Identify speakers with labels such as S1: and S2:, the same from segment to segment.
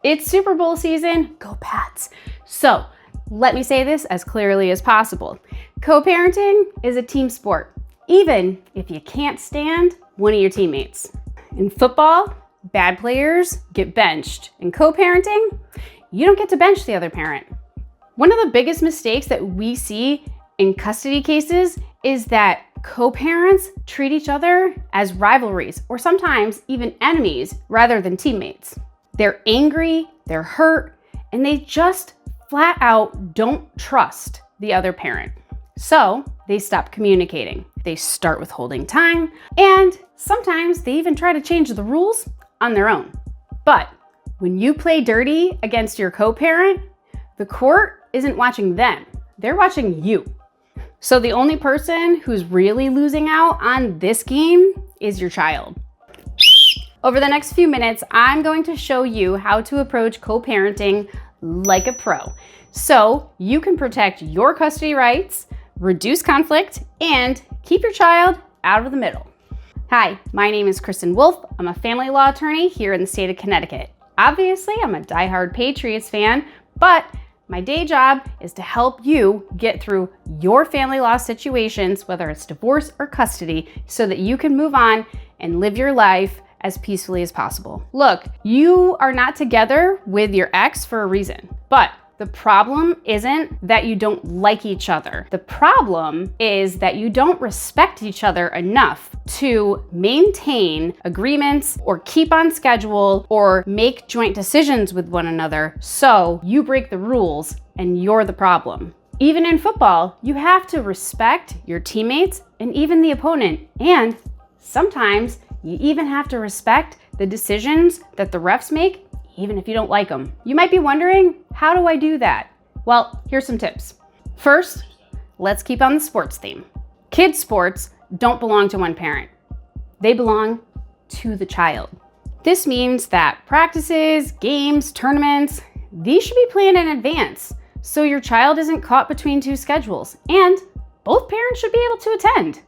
S1: It's Super Bowl season. Go Pats. So let me say this as clearly as possible. Co-parenting is a team sport, even if you can't stand one of your teammates. In football, bad players get benched. In co-parenting, you don't get to bench the other parent. One of the biggest mistakes that we see in custody cases is that co-parents treat each other as rivalries or sometimes even enemies rather than teammates. They're angry, they're hurt, and they just flat out don't trust the other parent. So they stop communicating. They start withholding time, and sometimes they even try to change the rules on their own. But when you play dirty against your co-parent, the court isn't watching them. They're watching you. So the only person who's really losing out on this game is your child. Over the next few minutes, I'm going to show you how to approach co-parenting like a pro, so you can protect your custody rights, reduce conflict, and keep your child out of the middle. Hi, my name is Kristen Wolf. I'm a family law attorney here in the state of Connecticut. Obviously, I'm a diehard Patriots fan, but my day job is to help you get through your family law situations, whether it's divorce or custody, so that you can move on and live your life as peacefully as possible. Look, you are not together with your ex for a reason, but the problem isn't that you don't like each other. The problem is that you don't respect each other enough to maintain agreements or keep on schedule or make joint decisions with one another. So you break the rules and you're the problem. Even in football, you have to respect your teammates and even the opponent. And sometimes you even have to respect the decisions that the refs make, even if you don't like them. You might be wondering, how do I do that? Well, here's some tips. First, let's keep on the sports theme. Kids' sports don't belong to one parent. They belong to the child. This means that practices, games, tournaments, these should be planned in advance so your child isn't caught between two schedules, and both parents should be able to attend.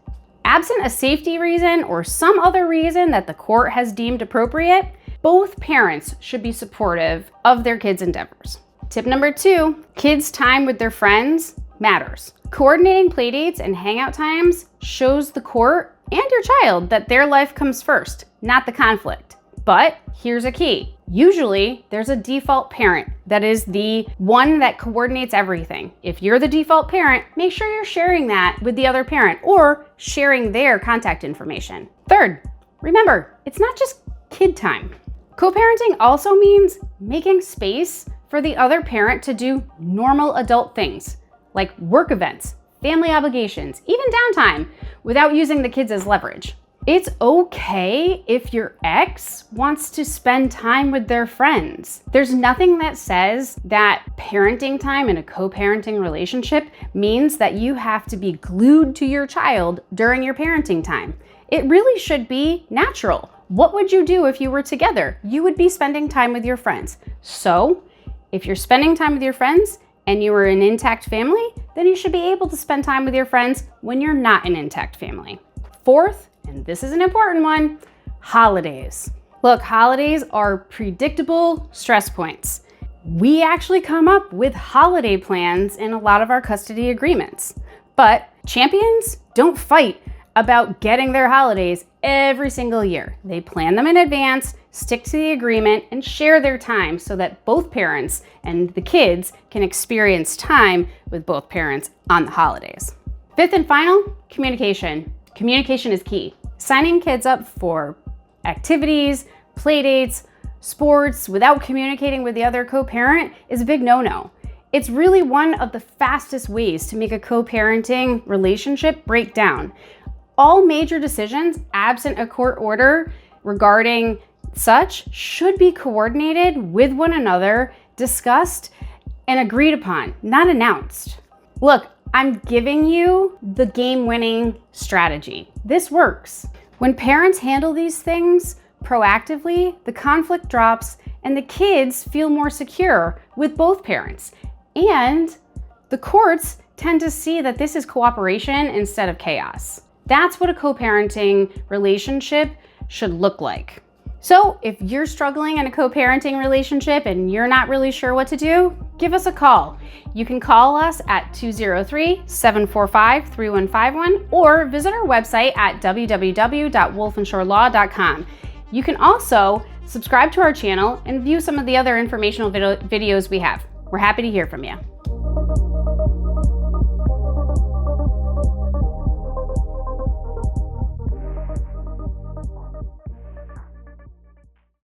S1: Absent a safety reason or some other reason that the court has deemed appropriate, both parents should be supportive of their kids' endeavors. Tip number 2, kids' time with their friends matters. Coordinating playdates and hangout times shows the court and your child that their life comes first, not the conflict. But here's a key. Usually, there's a default parent that is the one that coordinates everything. If you're the default parent, make sure you're sharing that with the other parent or sharing their contact information. Third, remember, it's not just kid time. Co-parenting also means making space for the other parent to do normal adult things like work events, family obligations, even downtime without using the kids as leverage. It's okay if your ex wants to spend time with their friends. There's nothing that says that parenting time in a co-parenting relationship means that you have to be glued to your child during your parenting time. It really should be natural. What would you do if you were together? You would be spending time with your friends. So if you're spending time with your friends and you are an intact family, then you should be able to spend time with your friends when you're not an intact family. Fourth, and this is an important one, holidays. Look, holidays are predictable stress points. We actually come up with holiday plans in a lot of our custody agreements, but champions don't fight about getting their holidays every single year. They plan them in advance, stick to the agreement, and share their time so that both parents and the kids can experience time with both parents on the holidays. Fifth and final, communication. Communication is key. Signing kids up for activities, playdates, sports without communicating with the other co-parent is a big no-no. It's really one of the fastest ways to make a co-parenting relationship break down. All major decisions, absent a court order regarding such, should be coordinated with one another, discussed, and agreed upon, not announced. Look, I'm giving you the game-winning strategy. This works. When parents handle these things proactively, the conflict drops and the kids feel more secure with both parents. And the courts tend to see that this is cooperation instead of chaos. That's what a co-parenting relationship should look like. So if you're struggling in a co-parenting relationship and you're not really sure what to do, give us a call. You can call us at 203-745-3151 or visit our website at www.wolfandshorelaw.com. You can also subscribe to our channel and view some of the other informational videos we have. We're happy to hear from you.